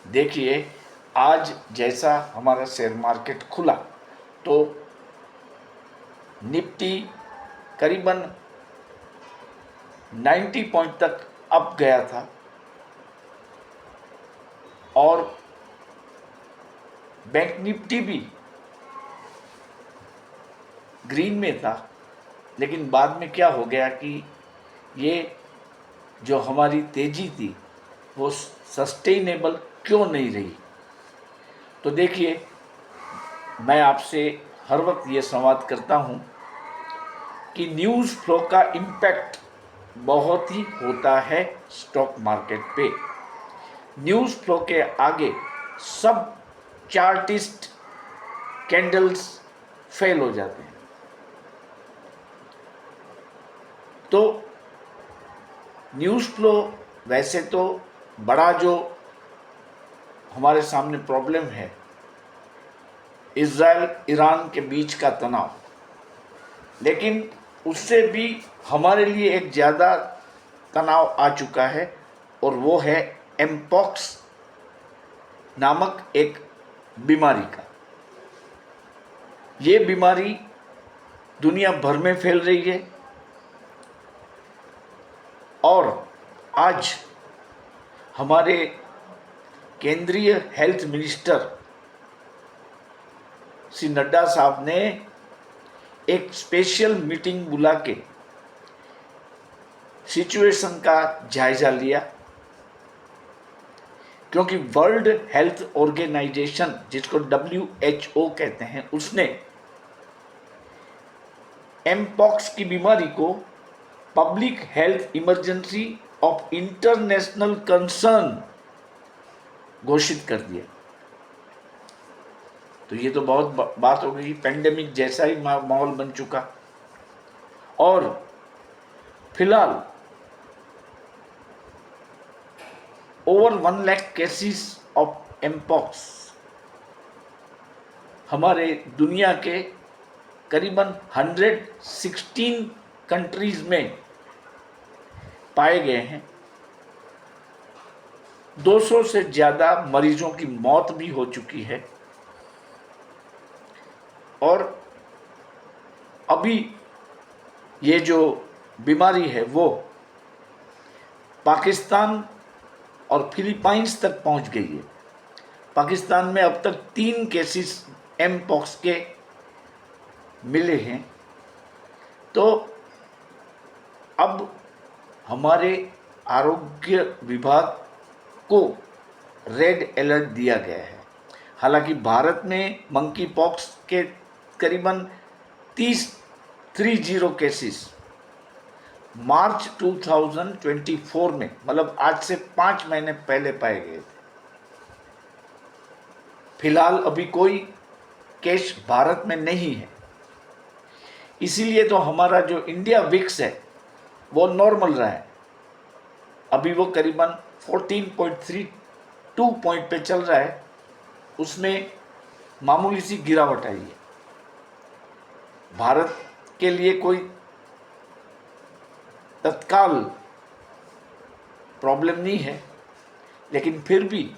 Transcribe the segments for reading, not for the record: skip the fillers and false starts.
देखिए, आज जैसा हमारा शेयर मार्केट खुला तो निफ्टी करीबन 90 पॉइंट तक अप गया था और बैंक निफ्टी भी ग्रीन में था। लेकिन बाद में क्या हो गया कि ये जो हमारी तेज़ी थी वो सस्टेनेबल क्यों नहीं रही। तो देखिए, मैं आपसे हर वक्त ये संवाद करता हूँ कि न्यूज़ फ्लो का इम्पैक्ट बहुत ही होता है स्टॉक मार्केट पे। न्यूज़ फ्लो के आगे सब चार्टिस्ट कैंडल्स फेल हो जाते हैं। तो न्यूज़ फ्लो वैसे तो बड़ा जो हमारे सामने प्रॉब्लम है इज़राइल ईरान के बीच का तनाव, लेकिन उससे भी हमारे लिए एक ज़्यादा तनाव आ चुका है और वो है एमपॉक्स नामक एक बीमारी का। ये बीमारी दुनिया भर में फैल रही है और आज हमारे केंद्रीय हेल्थ मिनिस्टर श्री नड्डा साहब ने एक स्पेशल मीटिंग बुला के सिचुएशन का जायज़ा लिया, क्योंकि वर्ल्ड हेल्थ ऑर्गेनाइजेशन जिसको WHO कहते हैं उसने एमपॉक्स की बीमारी को public health emergency of international concern घोषित कर दिया। तो ये तो बहुत बात हो गई, पेंडेमिक जैसा ही माहौल बन चुका। और फिलहाल over 1 lakh cases of mpox हमारे दुनिया के करीबन 116 कंट्रीज में पाए गए हैं। 200 से ज़्यादा मरीजों की मौत भी हो चुकी है और अभी ये जो बीमारी है वो पाकिस्तान और फिलीपाइंस तक पहुंच गई है। पाकिस्तान में अब तक 3 केसेस एमपॉक्स के मिले हैं। तो अब हमारे आरोग्य विभाग को रेड अलर्ट दिया गया है। हालांकि भारत में मंकी पॉक्स के करीबन 30 केसेस मार्च 2024 में, मतलब आज से 5 महीने पहले पाए गए थे। फिलहाल अभी कोई केस भारत में नहीं है, इसीलिए तो हमारा जो इंडिया विक्स है वो नॉर्मल रहा है। अभी वो करीबन 14.32 पॉइंट पे चल रहा है, उसमें मामूली सी गिरावट आई है। भारत के लिए कोई तत्काल प्रॉब्लम नहीं है, लेकिन फिर भी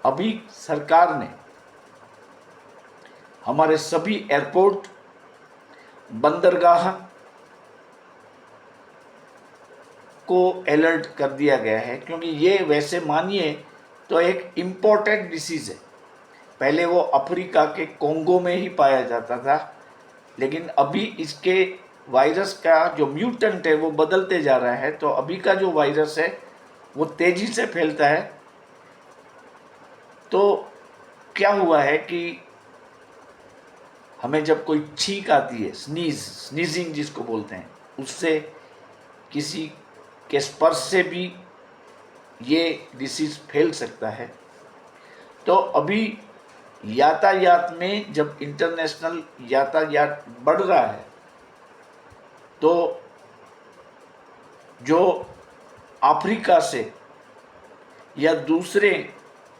अभी सरकार ने हमारे सभी एयरपोर्ट, बंदरगाह को अलर्ट कर दिया गया है, क्योंकि ये वैसे मानिए तो एक इम्पोर्टेड डिसीज़ है। पहले वो अफ्रीका के कोंगो में ही पाया जाता था, लेकिन अभी इसके वायरस का जो म्यूटेंट है वो बदलते जा रहा है। तो अभी का जो वायरस है वो तेज़ी से फैलता है। तो क्या हुआ है कि हमें जब कोई छींक आती है, स्नीजिंग जिसको बोलते हैं, उससे किसी के स्पर्श से भी ये डिसीज़ फैल सकता है। तो अभी यातायात में जब इंटरनेशनल यातायात बढ़ रहा है तो जो अफ्रीका से या दूसरे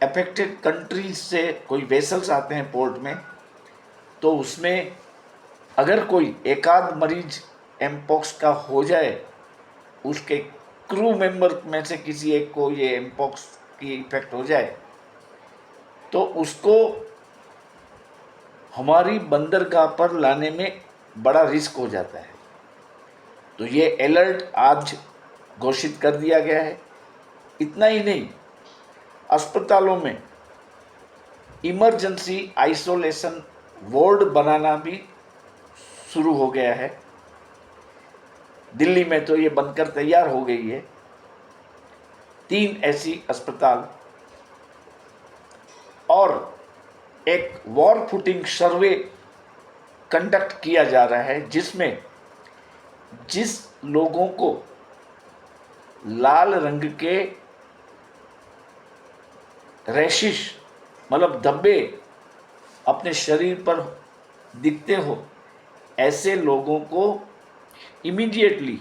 अफेक्टेड कंट्रीज से कोई वेसल्स आते हैं पोर्ट में, तो उसमें अगर कोई एकाध मरीज एमपॉक्स का हो जाए, उसके क्रू मेंबर में से किसी एक को ये एमपॉक्स की इफेक्ट हो जाए, तो उसको हमारी बंदरगाह पर लाने में बड़ा रिस्क हो जाता है। तो ये अलर्ट आज घोषित कर दिया गया है। इतना ही नहीं, अस्पतालों में इमरजेंसी आइसोलेशन वार्ड बनाना भी शुरू हो गया है। दिल्ली में तो ये बनकर तैयार हो गई है 3 ऐसी अस्पताल। और एक वॉर फुटिंग सर्वे कंडक्ट किया जा रहा है, जिसमें जिस लोगों को लाल रंग के रैशिश मतलब धब्बे अपने शरीर पर दिखते हो, ऐसे लोगों को इमीडिएटली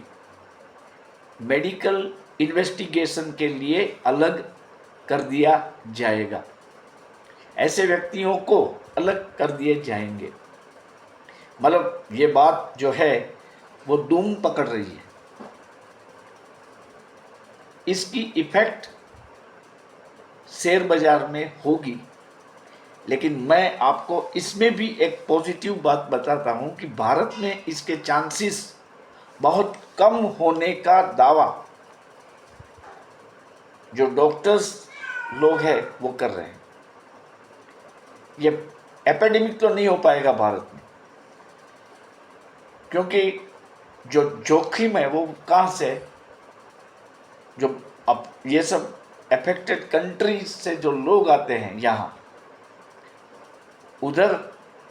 मेडिकल इन्वेस्टिगेशन के लिए अलग कर दिया जाएगा। ऐसे व्यक्तियों को अलग कर दिए जाएंगे। मतलब ये बात जो है वो धूम पकड़ रही है। इसकी इफेक्ट शेयर बाजार में होगी, लेकिन मैं आपको इसमें भी एक पॉजिटिव बात बताता हूं कि भारत में इसके चांसेस बहुत कम होने का दावा जो डॉक्टर्स लोग हैं वो कर रहे हैं। ये एपिडेमिक तो नहीं हो पाएगा भारत में, क्योंकि जो जोखिम है वो कहाँ से, जो अब ये सब अफेक्टेड कंट्रीज से जो लोग आते हैं यहाँ, उधर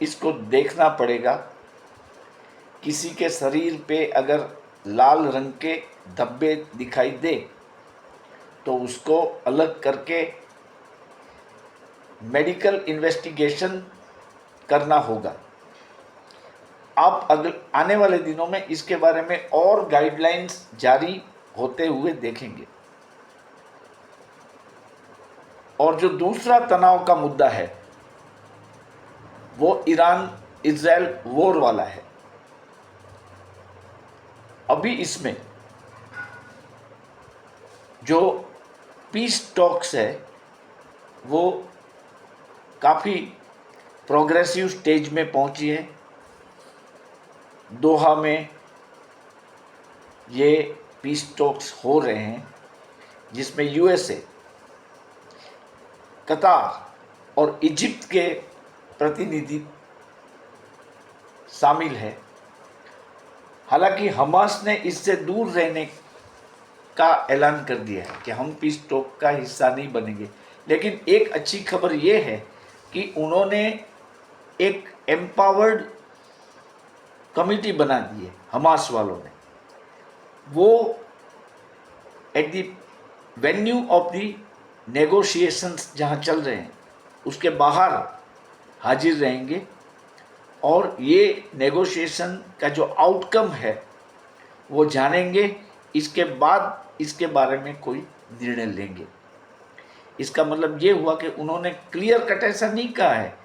इसको देखना पड़ेगा। किसी के शरीर पे अगर लाल रंग के धब्बे दिखाई दे तो उसको अलग करके मेडिकल इन्वेस्टिगेशन करना होगा। आप आने वाले दिनों में इसके बारे में और गाइडलाइंस जारी होते हुए देखेंगे। और जो दूसरा तनाव का मुद्दा है वो ईरान इजराइल वॉर वाला है। अभी इसमें जो पीस टॉक्स है वो काफ़ी प्रोग्रेसिव स्टेज में पहुंची है। दोहा में ये पीस टॉक्स हो रहे हैं, जिसमें यूएसए, कतार और इजिप्ट के प्रतिनिधि शामिल है। हालांकि हमास ने इससे दूर रहने का ऐलान कर दिया है कि हम पीस टॉक का हिस्सा नहीं बनेंगे। लेकिन एक अच्छी खबर ये है कि उन्होंने एक एम्पावर्ड कमिटी बना दी है हमास वालों ने। वो at the venue of the negotiations जहाँ चल रहे हैं उसके बाहर हाजिर रहेंगे और ये नेगोशिएशन का जो आउटकम है वो जानेंगे। इसके बाद इसके बारे में कोई निर्णय लेंगे। इसका मतलब ये हुआ कि उन्होंने क्लियर कट ऐसा नहीं कहा है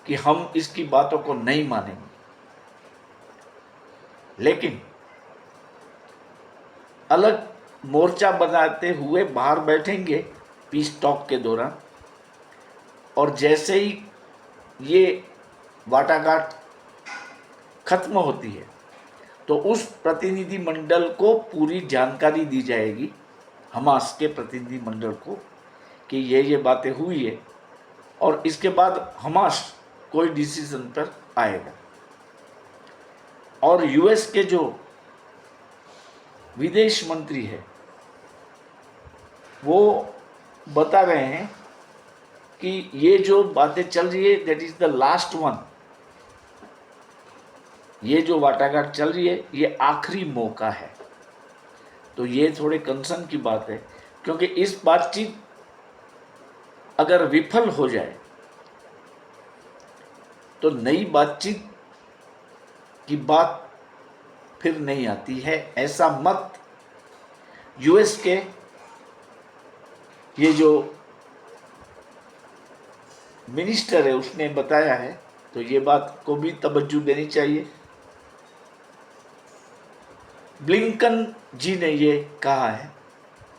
कि हम इसकी बातों को नहीं मानेंगे, लेकिन अलग मोर्चा बनाते हुए बाहर बैठेंगे पीस टॉक के दौरान। और जैसे ही ये वाटाघाट खत्म होती है तो उस प्रतिनिधि मंडल को पूरी जानकारी दी जाएगी, हमास के प्रतिनिधि मंडल को, कि ये बातें हुई है। और इसके बाद हमास कोई डिसीजन पर आएगा। और यूएस के जो विदेश मंत्री है वो बता रहे हैं कि ये जो बातें चल रही है that is the last one. ये जो वाटाघाट चल रही है ये आखिरी मौका है। तो ये थोड़े कंसर्न की बात है, क्योंकि इस बातचीत अगर विफल हो जाए तो नई बातचीत की बात फिर नहीं आती है। ऐसा मत यूएस के ये जो मिनिस्टर है उसने बताया है, तो ये बात को भी तवज्जो देनी चाहिए। ब्लिंकन जी ने ये कहा है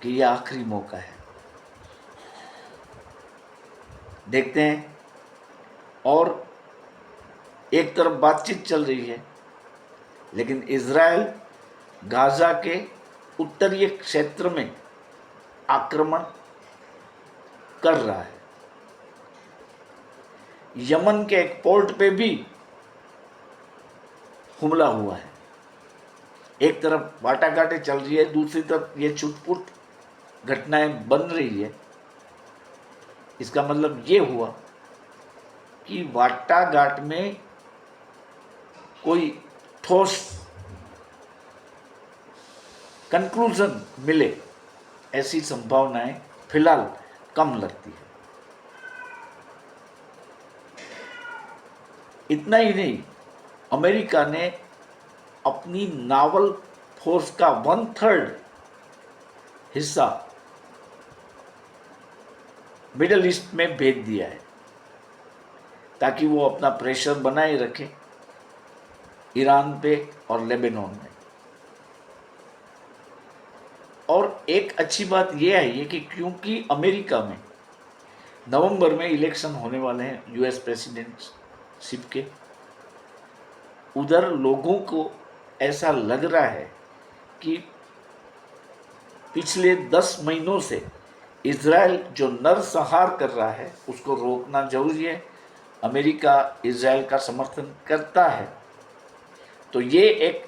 कि यह आखिरी मौका है। देखते हैं। और एक तरफ बातचीत चल रही है, लेकिन इज़राइल गाज़ा के उत्तरीय क्षेत्र में आक्रमण कर रहा है। यमन के एक पोर्ट पे भी हमला हुआ है। एक तरफ बाटाघाटी चल रही है, दूसरी तरफ ये छुटपुट घटनाएं बन रही है। इसका मतलब ये हुआ कि बाटाघाट में कोई ठोस कंक्लूजन मिले, ऐसी संभावनाएं फिलहाल कम लगती है। इतना ही नहीं, अमेरिका ने अपनी नावल फोर्स का 1/3 हिस्सा मिडल ईस्ट में भेज दिया है, ताकि वो अपना प्रेशर बनाए रखे ईरान पे और लेबनान में। और एक अच्छी बात यह है कि क्योंकि अमेरिका में नवंबर में इलेक्शन होने वाले हैं यूएस प्रेसिडेंटशिप के, उधर लोगों को ऐसा लग रहा है कि पिछले 10 महीनों से इज़राइल जो नरसंहार कर रहा है उसको रोकना जरूरी है। अमेरिका इज़राइल का समर्थन करता है, तो ये एक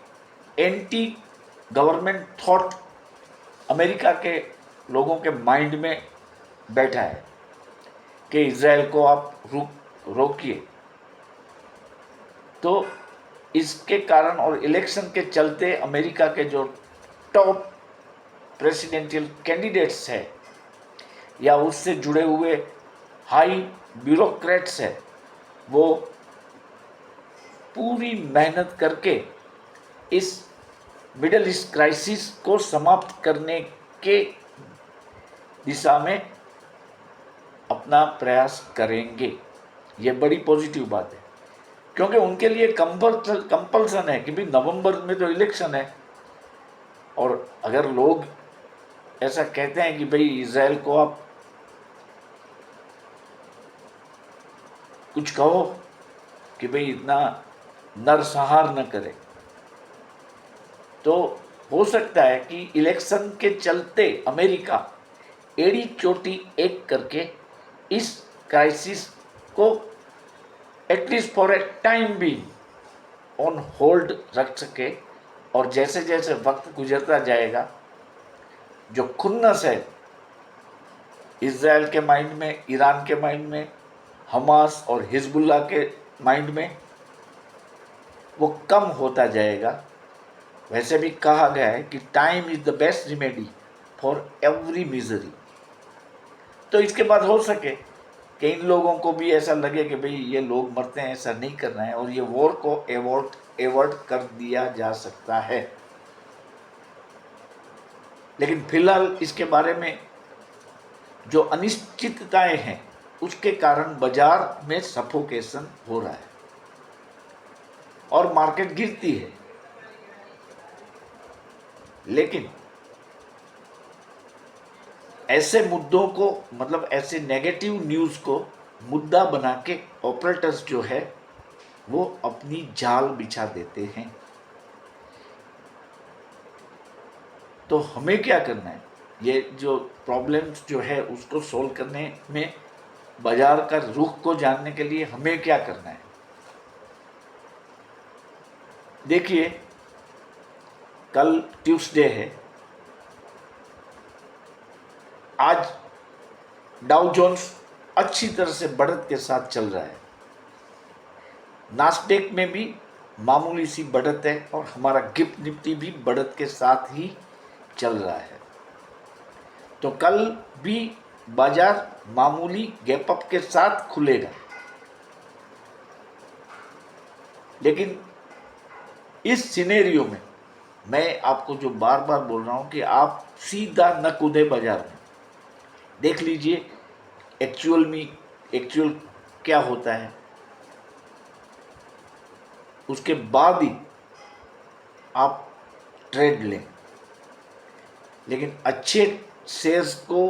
एंटी गवर्नमेंट थॉट अमेरिका के लोगों के माइंड में बैठा है कि इज़राइल को आप रोकिए। तो इसके कारण और इलेक्शन के चलते अमेरिका के जो टॉप प्रेसिडेंशियल कैंडिडेट्स हैं या उससे जुड़े हुए हाई ब्यूरोक्रेट्स हैं, वो पूरी मेहनत करके इस मिडल ईस्ट क्राइसिस को समाप्त करने के दिशा में अपना प्रयास करेंगे। ये बड़ी पॉजिटिव बात है, क्योंकि उनके लिए कंपल्सन है कि भाई नवंबर में तो इलेक्शन है। और अगर लोग ऐसा कहते हैं कि भाई इज़राइल को आप कुछ कहो कि भाई इतना नरसंहार न करे, तो हो सकता है कि इलेक्शन के चलते अमेरिका एड़ी चोटी एक करके इस क्राइसिस को एटलीस्ट फॉर ए टाइम भी ऑन होल्ड रख सके। और जैसे जैसे वक्त गुजरता जाएगा, जो खुन्नस है इज़राइल के माइंड में, ईरान के माइंड में, हमास और हिजबुल्लाह के माइंड में, वो कम होता जाएगा। वैसे भी कहा गया है कि time is the best remedy for every misery. तो इसके बाद हो सके कि इन लोगों को भी ऐसा लगे कि भाई ये लोग मरते हैं, ऐसा नहीं करना है, और ये वॉर को एवॉर्ड कर दिया जा सकता है। लेकिन फिलहाल इसके बारे में जो अनिश्चितताएं हैं उसके कारण बाजार में सफोकेशन हो रहा है और मार्केट गिरती है। लेकिन ऐसे मुद्दों को, मतलब ऐसे नेगेटिव न्यूज़ को मुद्दा बना के ऑपरेटर्स जो है वो अपनी जाल बिछा देते हैं। तो हमें क्या करना है, ये जो प्रॉब्लम्स जो है उसको सोल्व करने में, बाजार का रुख को जानने के लिए हमें क्या करना है। देखिए, कल ट्यूसडे है, आज डाउ जोन्स अच्छी तरह से बढ़त के साथ चल रहा है। नास्डेक में भी मामूली सी बढ़त है और हमारा गिफ्ट निफ्टी भी बढ़त के साथ ही चल रहा है। तो कल भी बाजार मामूली गैप अप के साथ खुलेगा। लेकिन इस सिनेरियो में मैं आपको जो बार बार बोल रहा हूं कि आप सीधा न कूदे बाजार में, देख लीजिए एक्चुअल क्या होता है, उसके बाद ही आप ट्रेड लें। लेकिन अच्छे शेयर्स को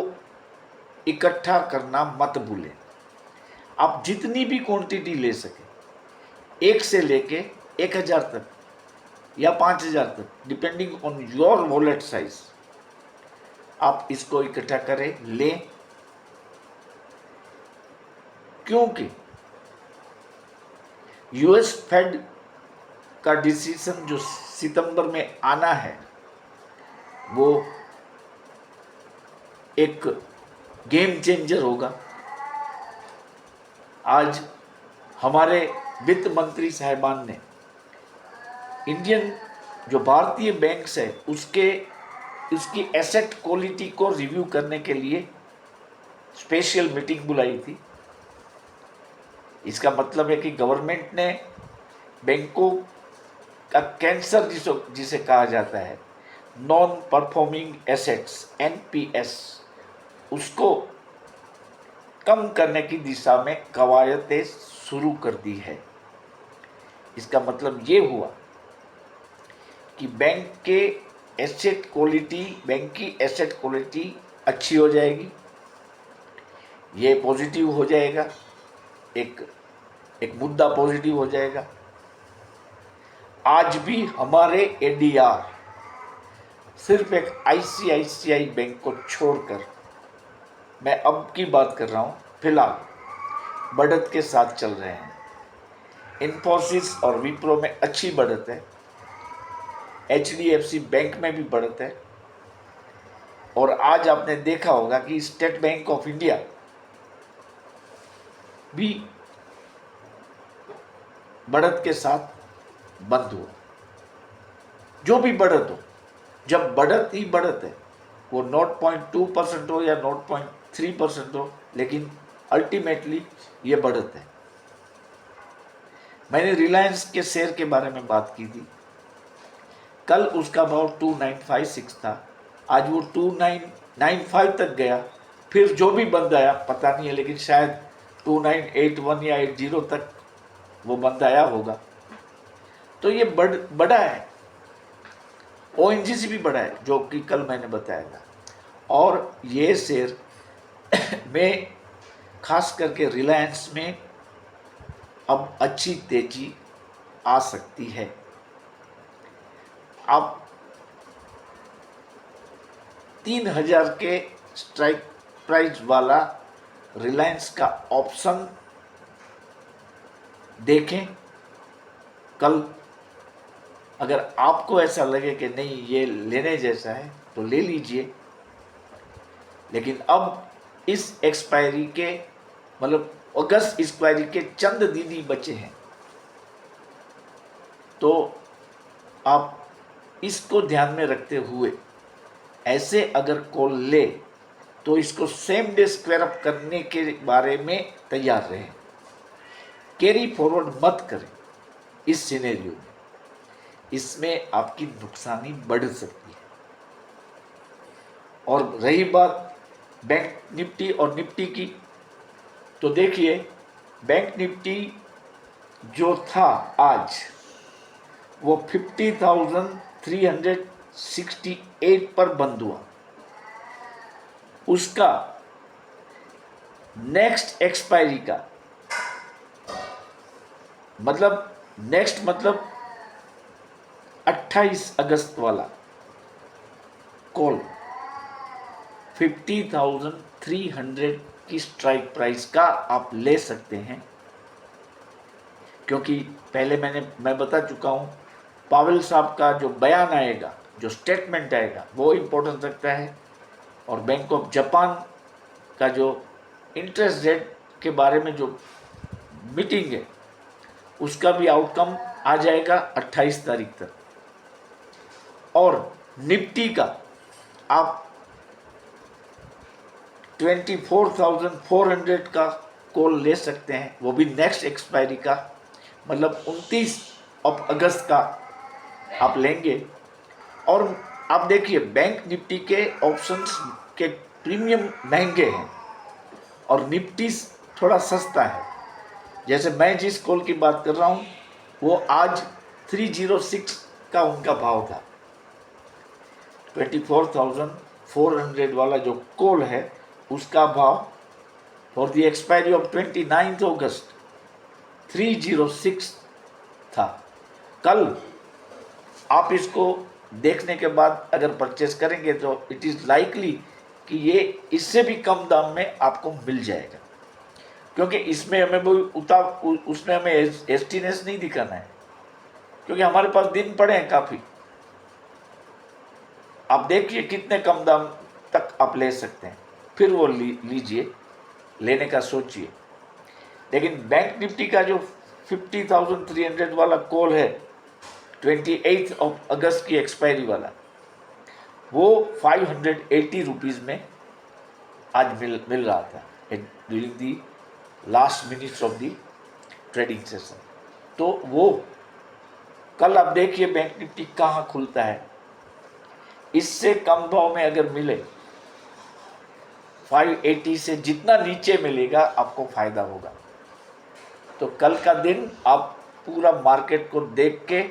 इकट्ठा करना मत भूलें। आप जितनी भी क्वांटिटी ले सके, 1 से लेके 1000 तक या 5000 तक, depending on your wallet size, आप इसको इकट्ठा करें, लें। क्योंकि यूएस फेड का डिसीजन जो सितंबर में आना है, वो एक गेम चेंजर होगा। आज हमारे वित्त मंत्री साहिबान ने इंडियन जो भारतीय बैंक्स है उसकी एसेट क्वालिटी को रिव्यू करने के लिए स्पेशल मीटिंग बुलाई थी। इसका मतलब है कि गवर्नमेंट ने बैंकों का कैंसर जिसे कहा जाता है, नॉन परफॉर्मिंग एसेट्स, एनपीएस, उसको कम करने की दिशा में कवायदें शुरू कर दी है। इसका मतलब ये हुआ कि बैंक की एसेट क्वालिटी अच्छी हो जाएगी, ये पॉजिटिव हो जाएगा, एक मुद्दा पॉजिटिव हो जाएगा। आज भी हमारे एडीआर सिर्फ एक आईसीआईसीआई बैंक को छोड़कर, मैं अब की बात कर रहा हूँ, फिलहाल बढ़त के साथ चल रहे हैं। इन्फोसिस और विप्रो में अच्छी बढ़त है, एचडीएफसी बैंक में भी बढ़त है, और आज आपने देखा होगा कि स्टेट बैंक ऑफ इंडिया भी बढ़त के साथ बंद हुआ। जो भी बढ़त हो, जब बढ़त ही बढ़त है, वो 0.2% हो या 0.3% हो, लेकिन अल्टीमेटली ये बढ़त है। मैंने रिलायंस के शेयर के बारे में बात की थी, कल उसका भाव 2956 था, आज वो 2995 तक गया, फिर जो भी बंद आया पता नहीं है, लेकिन शायद 2981 या 80 तक वो बंद आया होगा। तो ये बड़ा है। ओएनजीसी भी बड़ा है, जो कि कल मैंने बताया था, और ये शेयर में खास करके रिलायंस में अब अच्छी तेजी आ सकती है। आप 3000 के स्ट्राइक प्राइस वाला रिलायंस का ऑप्शन देखें कल। अगर आपको ऐसा लगे कि नहीं ये लेने जैसा है तो ले लीजिए, लेकिन अब इस एक्सपायरी के मतलब अगस्त एक्सपायरी के चंद दिन ही बचे हैं, तो आप इसको ध्यान में रखते हुए ऐसे अगर कॉल ले तो इसको सेम डे स्क्वायर अप करने के बारे में तैयार रहें, कैरी फॉरवर्ड मत करें इस सिनेरियो में, इसमें आपकी नुकसानी बढ़ सकती है। और रही बात बैंक निफ्टी और निफ्टी की, तो देखिए बैंक निफ्टी जो था आज वो 50,368 पर बंद हुआ। उसका नेक्स्ट एक्सपायरी का मतलब 28 अगस्त वाला कॉल 50,300 की स्ट्राइक प्राइस का आप ले सकते हैं, क्योंकि पहले मैं बता चुका हूं, पावेल साहब का जो बयान आएगा, जो स्टेटमेंट आएगा, वो इम्पोर्टेंस रखता है, और बैंक ऑफ जापान का जो इंटरेस्ट रेट के बारे में जो मीटिंग है उसका भी आउटकम आ जाएगा 28 तारीख तक। और निफ्टी का आप 24,400 का कॉल ले सकते हैं, वो भी नेक्स्ट एक्सपायरी का, मतलब 29 अगस्त का आप लेंगे। और आप देखिए बैंक निफ्टी के ऑप्शंस के प्रीमियम महंगे हैं और निफ्टी थोड़ा सस्ता है। जैसे मैं जिस कॉल की बात कर रहा हूँ वो आज 306 का उनका भाव था। 24,400 वाला जो कॉल है उसका भाव फॉर द एक्सपायरी ऑफ 29 अगस्त 306 था। कल आप इसको देखने के बाद अगर परचेस करेंगे तो इट इज़ लाइकली कि ये इससे भी कम दाम में आपको मिल जाएगा, क्योंकि इसमें हमें उसमें हमें एस्टीनेस नहीं दिखाना है, क्योंकि हमारे पास दिन पड़े हैं काफ़ी। आप देखिए कितने कम दाम तक आप ले सकते हैं, फिर वो लीजिए, लेने का सोचिए। लेकिन बैंक निफ्टी का जो 50,300 वाला कॉल है 28 अगस्त की एक्सपायरी वाला, वो 580 रुपीज़ में आज मिल रहा था during the last minutes of the trading session. तो वो कल आप देखिए बैंक निफ्टी कहाँ खुलता है। इससे कम भाव में अगर मिले 580 से जितना नीचे मिलेगा आपको फायदा होगा। तो कल का दिन आप पूरा मार्केट को देख के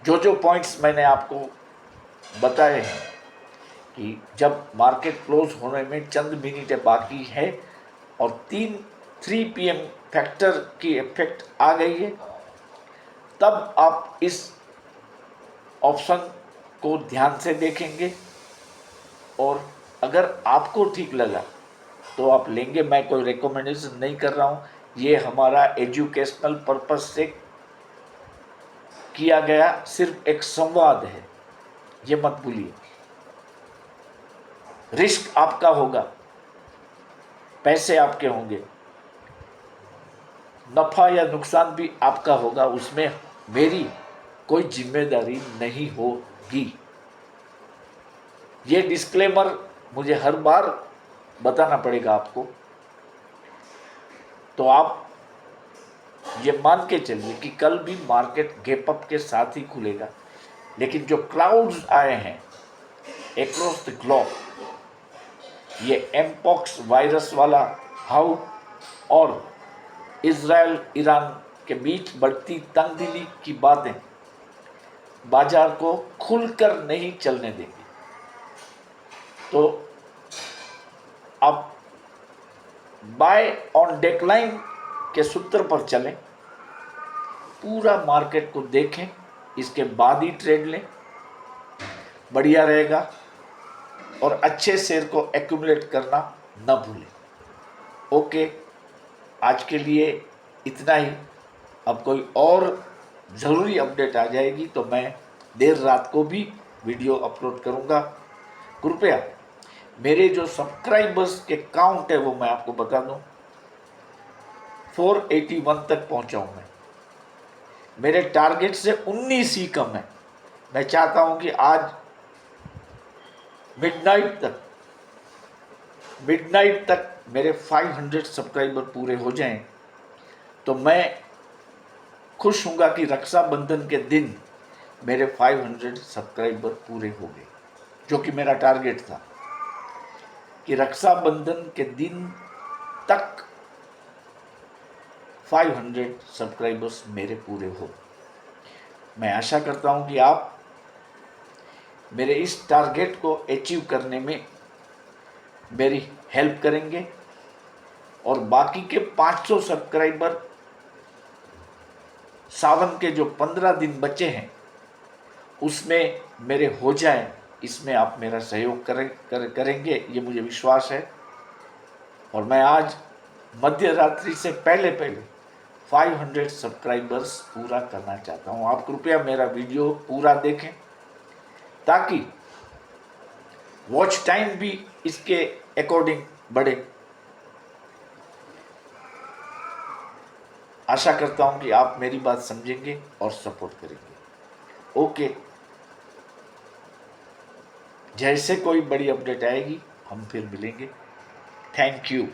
जो जो पॉइंट्स मैंने आपको बताए हैं कि जब मार्केट क्लोज होने में चंद मिनटें बाकी है और 3 PM फैक्टर की इफेक्ट आ गई है, तब आप इस ऑप्शन को ध्यान से देखेंगे और अगर आपको ठीक लगा तो आप लेंगे। मैं कोई रिकमेंडेशन नहीं कर रहा हूँ, ये हमारा एजुकेशनल पर्पस से किया गया सिर्फ एक संवाद है, ये मत भूलिए। रिस्क आपका होगा, पैसे आपके होंगे, नफा या नुकसान भी आपका होगा, उसमें मेरी कोई जिम्मेदारी नहीं होगी। ये डिस्क्लेमर मुझे हर बार बताना पड़ेगा आपको। तो आप ये मान के चलिए कि कल भी मार्केट गैप अप के साथ ही खुलेगा, लेकिन जो क्लाउड्स आए हैं अक्रॉस द ग्लोब, ये एमपॉक्स वायरस वाला हाउ और इजराइल ईरान के बीच बढ़ती तंगदिली की बातें बाजार को खुलकर नहीं चलने देंगी। तो आप बाय ऑन डेक्लाइन के सूत्र पर चलें, पूरा मार्केट को देखें, इसके बाद ही ट्रेड लें, बढ़िया रहेगा। और अच्छे शेयर को एक्यूमुलेट करना न भूलें। ओके, आज के लिए इतना ही। अब कोई और ज़रूरी अपडेट आ जाएगी तो मैं देर रात को भी वीडियो अपलोड करूँगा। कृपया मेरे जो सब्सक्राइबर्स के काउंट है वो मैं आपको बता दूं, 481 तक पहुंचा हूं मैं। मेरे टारगेट से 19 ही कम है। मैं चाहता हूं कि आज मिडनाइट तक मेरे 500 सब्सक्राइबर पूरे हो जाएं, तो मैं खुश हूँगा कि रक्षाबंधन के दिन मेरे 500 सब्सक्राइबर पूरे हो गए, जो कि मेरा टारगेट था कि रक्षाबंधन के दिन तक 500 सब्सक्राइबर्स मेरे पूरे हो। मैं आशा करता हूं कि आप मेरे इस टारगेट को अचीव करने में मेरी हेल्प करेंगे और बाकी के 500 सब्सक्राइबर सावन के जो 15 दिन बचे हैं उसमें मेरे हो जाएं, इसमें आप मेरा सहयोग करेंगे, ये मुझे विश्वास है। और मैं आज मध्य रात्रि से पहले 500 सब्सक्राइबर्स पूरा करना चाहता हूं। आप कृपया मेरा वीडियो पूरा देखें ताकि वॉच टाइम भी इसके अकॉर्डिंग बढ़े। आशा करता हूं कि आप मेरी बात समझेंगे और सपोर्ट करेंगे। ओके, जैसे कोई बड़ी अपडेट आएगी हम फिर मिलेंगे। Thank you.